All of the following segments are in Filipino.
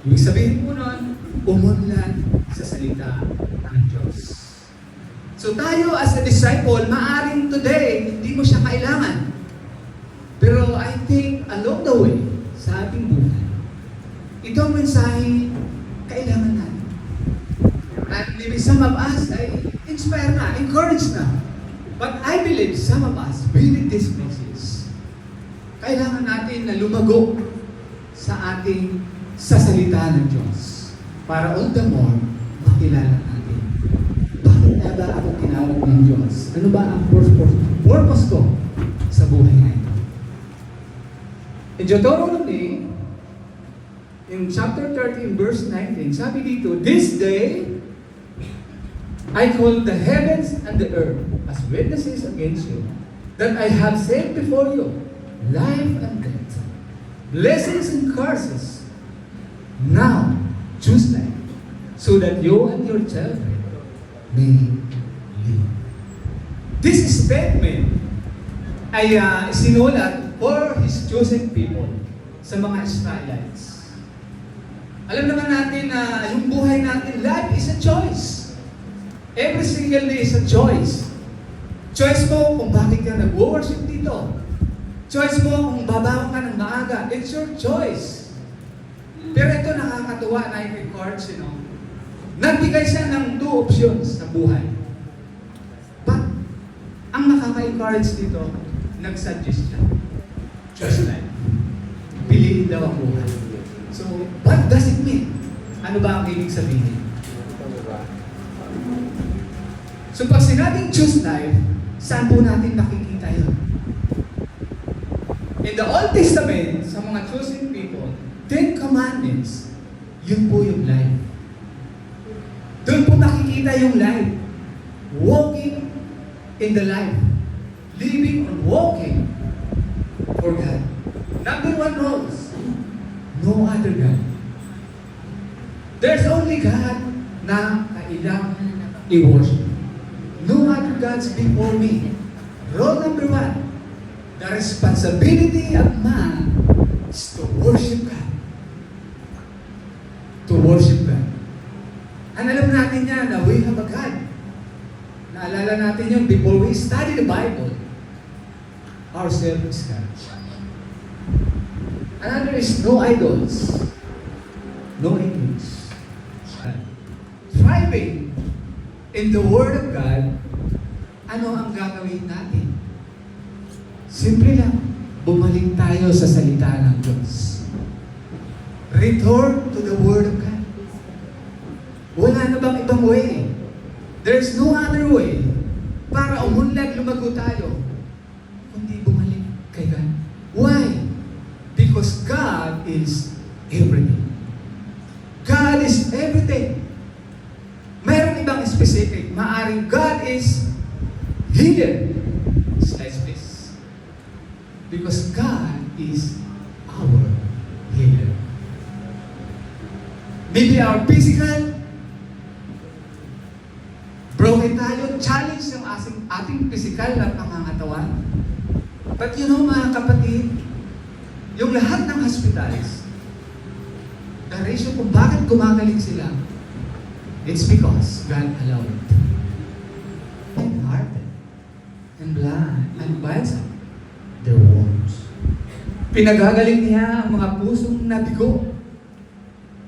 Ibig sabihin po nun, umunlad sa salita ng Diyos. So tayo as a disciple, maaring today, hindi mo siya kailangan. Pero I think along the way, sa ating buhay, itong mensahe, kailangan natin. At maybe some of us ay inspire na, encourage na. But I believe some of us, reading this message, kailangan natin na lumago sa salita ng Diyos. Para all the more, makilala natin. Bakit na ba ako tinawag ng Diyos? Ano ba ang purpose ko sa buhay na ito? In Deuteronomy, in chapter 13, verse 19, sabi dito, "This day, I call the heavens and the earth as witnesses against you, that I have set before you life and death, blessings and curses. Now, choose life, so that you and your children may live." This statement ay sinulat for His chosen people sa mga Israelites. Alam naman natin na yung buhay natin, life is a choice. Every single day is a choice. Choice mo kung bakit ka nag-worship dito. Choice mo kung babaw ka ng maaga. It's your choice. Pero ito nakakatuwa na yung records, nagbigay siya ng 2 options sa buhay. But, ang nakaka-encourage dito, nag-suggest siya. Choose life. Piliin daw ang buhay. So, what does it mean? Ano ba ang ibig sabihin? So, pag sinabing choose life, saan po natin nakikita yun? In the Old Testament, sa mga chosen people, 10 commandments, yun po yung life. Doon po nakikita yung life. Walking in the life. Living or walking for God. Number 1 rules, no other God. There's only God na kailangan i-worship. No other gods before me. Rule number 1, the responsibility of man is to worship God. To worship God. And alam natin yan na we have a God. Naalala natin yun before we study the Bible. Our self is God. Another is no idols. No images. Thriving in the Word of God, ano ang gagawin natin? Simple lang, bumalik tayo sa salita ng Diyos. Return to the Word of God. Wala na bang ibang way? There's no other way para umunlad, lumago tayo, kundi bumalik kay God. Why? Because God is everything. God is everything. Mayroong ibang specific. Maaring God is healer. Slice please. Because God is our healer. Maybe our physical, broken tayo, challenge ng ating physical na pangangatawan. But mga kapatid, yung lahat ng hospitals, the ratio kung bakit gumagaling sila, it's because God allowed it. And heart, and blood, and bites up their wounds. Pinagagaling niya ang mga pusong nabigo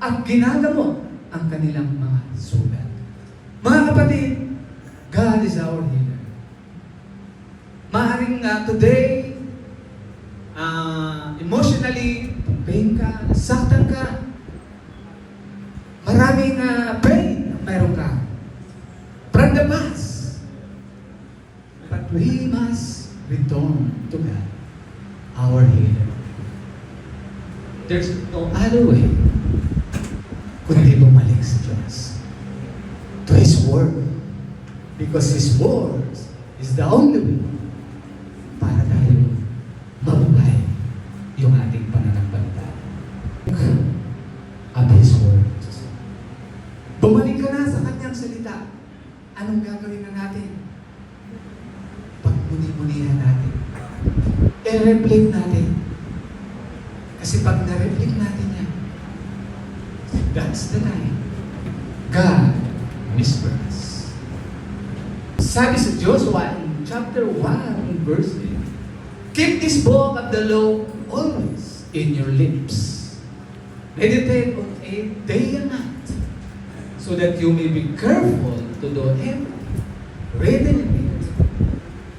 at ginagamot ang kanilang mga sugat. Mga kapatid, God is our healer. Maaaring today, emotionally, pain ka, nasaktan ka, maraming pain mayroon ka from the past. But we must return to God, our healer. There's no other way kundi bumalik sa Diyos, to His Word, because His Word is the only way para tayo mabuhay yung ating pananampalataya of His Word. Bumalik ka na sa Kanyang salita. Anong gagawin na natin? Pagmuni-munihan natin. I-reflect natin. Kasi pag na-reflect natin yan, That's the time God whispers. Sabi sa Joshua in chapter 1 verse 8, keep this book of the law always in your lips. Meditate on it day and night, so that you may be careful to do everything written in it.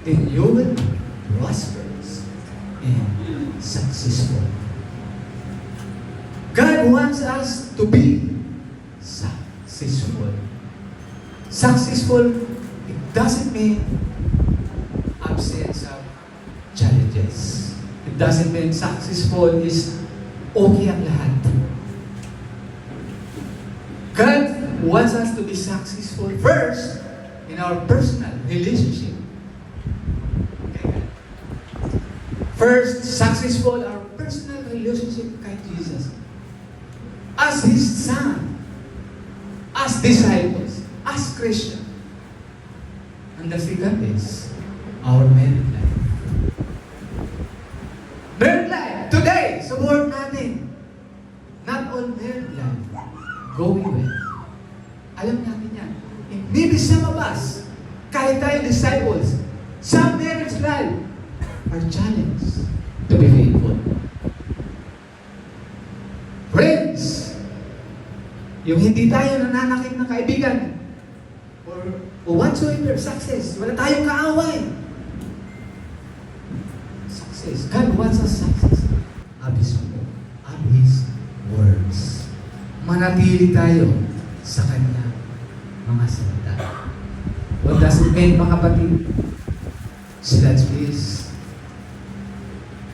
Then you will be prosperous and successful. God wants us to be successful. Successful, it doesn't mean absence of challenges. It doesn't mean successful is okay ang lahat. God wants us to be successful first in our personal relationship. Okay. First, successful our personal relationship kay Jesus. As His Son, as disciples, as Christians. And the second is our married life. Married life, today, sa world natin, not all married life going well. Alam natin yan. Hindi sa mabas, kahit tayo disciples, some marriage life are challenged to be faithful. Friends, yung hindi tayo nananakit ng kaibigan or whatsoever, success, wala tayong kaaway. Success. God wants us success. Of His words. Manatili tayo sa Kanya mga salita. What does it mean, mga kapatid? Let's please.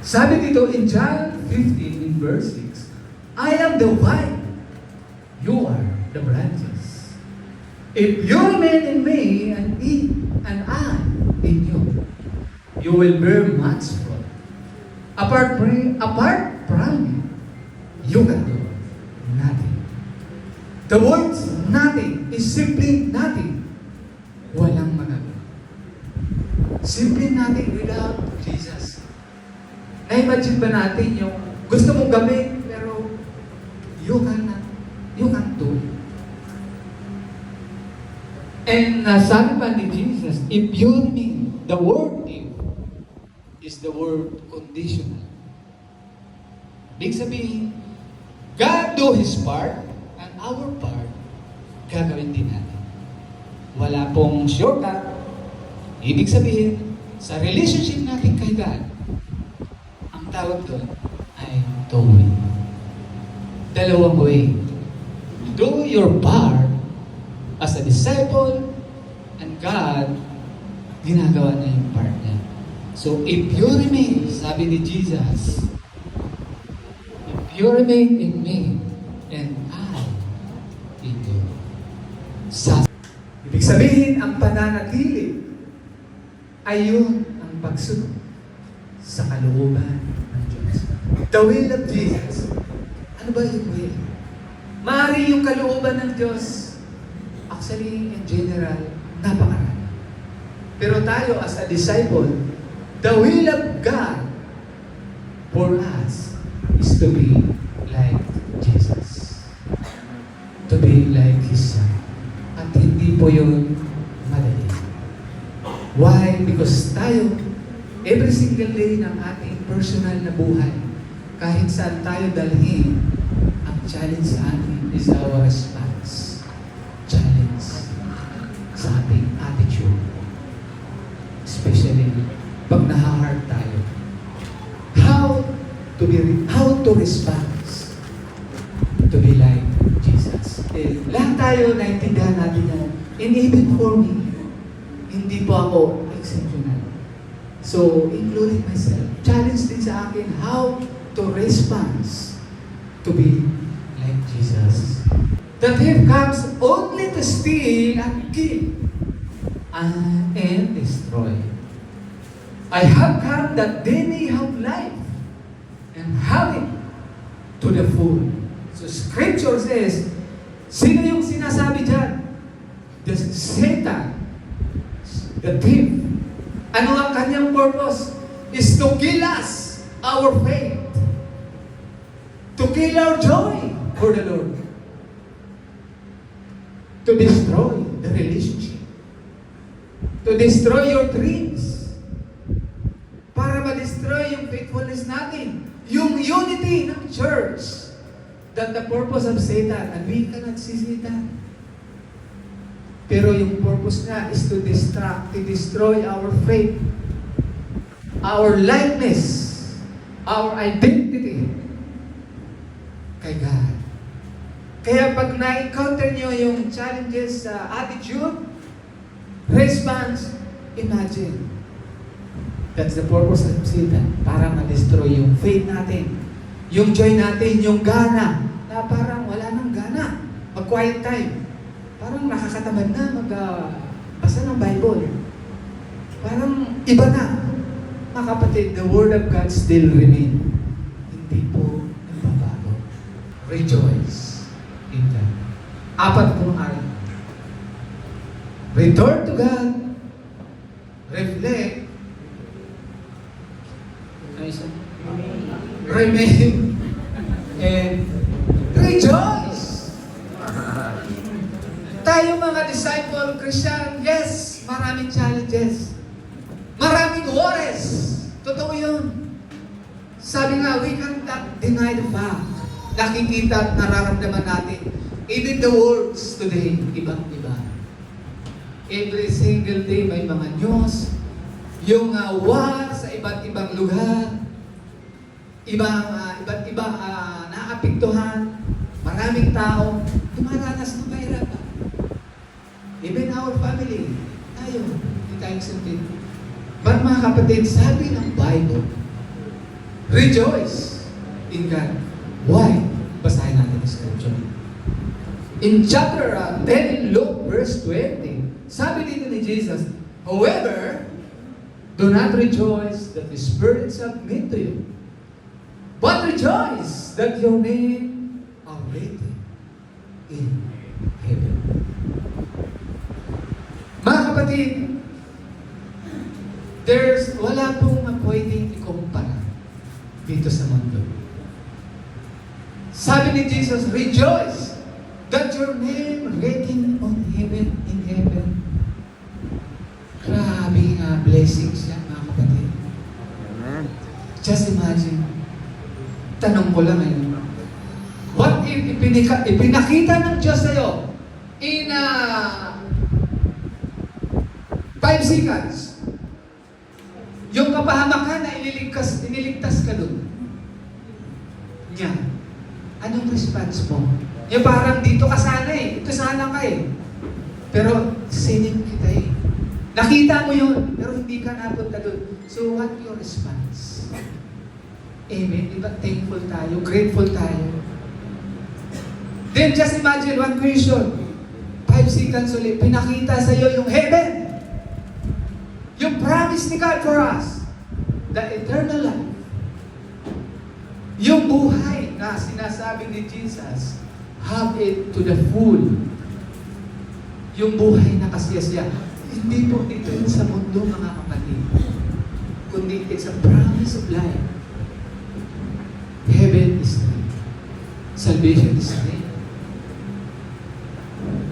Sabi dito in John 15 in verse 6, I am the vine, you are the branches. If you remain in me and I in you, you will bear much fruit. Apart from me, you can do nothing. The word nothing is simply nothing. Walang magagawa. Simply nothing without Jesus. Na-imagine ba natin yung gusto mong gawin pero you can't do it. And sabi pa ni Jesus, if you remain, the word if is the word conditional. Ibig sabihin, God do His part and our part, gagawin din natin. Wala pong shortcut. Ibig sabihin, sa relationship natin kay God, ang tawag doon ay two-way. Dalawang way. Do your part as a disciple, and God, ginagawa na yung part niya. So, if you remain, sabi ni Jesus, if you remain in me, and I in you. Ibig sabihin, ang pananatili ay yun ang pagsunod sa kalooban ng Diyos. The will of Jesus. Ano ba yung will? Maaari yung kalooban ng Diyos, actually, in general, napakarami. Pero tayo as a disciple, the will of God for us is to be like Jesus. To be like His Son. At hindi po yun madali. Why? Because tayo, every single day ng ating personal na buhay, kahit saan tayo dalhin, ang challenge sa atin is our response. Challenge sa ating attitude. Especially, pag naha-hard tayo. How to respond to be like Jesus. Lahat tayo naintindihan natin yan. And even for me, hindi po ako exceptional. So, including myself, challenge din sa akin how to respond to be like Jesus. The thief comes only to steal and kill and destroy. I have come that they may have life and have it to the full. So Scripture says, sino yung sinasabi dyan? The Satan, the thief. Ano ang kanyang purpose? Is to kill us, our faith. To kill our joy for the Lord. to destroy the relationship, to destroy your dreams, para ma-destroy yung faithfulness natin, yung unity ng church. That the purpose of Satan, and we cannot see Satan. Pero yung purpose niya is to distract, to destroy our faith, our likeness, our identity kay God. Kaya pag na-encounter nyo yung challenges sa attitude, response, imagine. That's the purpose of Satan, para ma-destroy yung faith natin, yung joy natin, yung gana, na parang wala nang gana. Mag-quiet time. Parang nakakatamad na magbasa ng Bible. Parang iba na. Mga kapatid, the Word of God still remain. Hindi po nagbabago. Rejoice in God. 4 pong araw. Return to God. Reflect. Remain. And rejoice. Tayo mga disciple, Christian, yes, maraming challenges. Maraming worries. Totoo yun. Sabi nga, we cannot deny the fact. Nakikita at nararamdaman natin. Even the words today, ibang-iba. Every single day may mga news, yung war sa iba't ibang lugar, iba't ibang naapektuhan, maraming tao, dumaranas ng kahirapan. Even our family, tayo, hindi tayong simple. But mga kapatid, sabi ng Bible, rejoice in God. Why? Basahin natin ang scripture. In chapter 10 in Luke, verse 20, sabi dito ni Jesus, however, do not rejoice that the spirits submit to you, but rejoice that your name are written in heaven. Mga kapatid, wala pong pwedeng ikumpara dito sa mundo. Sabi ni Jesus, rejoice that your name written on heaven, in heaven. Grabe nga blessings yan, mga kapatid. Amen. Just imagine, tanong ko lang ngayon, what if ipinakita ng Diyos sa'yo in 5 seconds, yung kapahamakan na iniligtas ka doon. Niya. Anong response mo? Yung parang dito ka sana eh. Ito sana ka eh. Pero sinin kita eh. Nakita mo yun, pero hindi ka napunta doon. So what your response? Amen. Diba thankful tayo, grateful tayo. Then just imagine one question. 5 seconds ulit, pinakita sa iyo yung heaven. Yung promise ni God for us, the eternal life. Yung buhay na sinasabi ni Jesus, have it to the full. Yung buhay na kasiyasiya. Hindi po ito yun sa mundo, mga kapatid. Kundi it's a promise of life. Heaven is near. Salvation is near.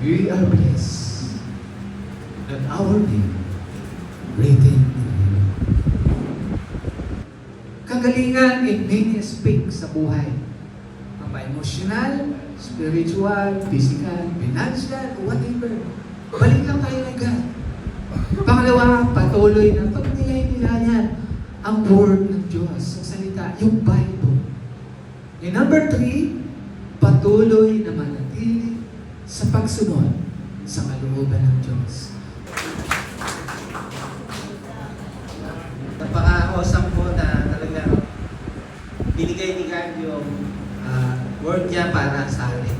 We are blessed that our name written in heaven. Kagalingan, it may speak sa buhay. Emotional, spiritual, physical, financial, whatever. Balik lang tayo kay God. Pangalawa, patuloy na pag-nilay-nilayan ang word ng Diyos, ang salita, yung Bible. And number 3, patuloy na manatili sa pagsunod sa kalooban ng Diyos. Napaka-awesome po na talagang binigay ni God yung word niya para sa atin.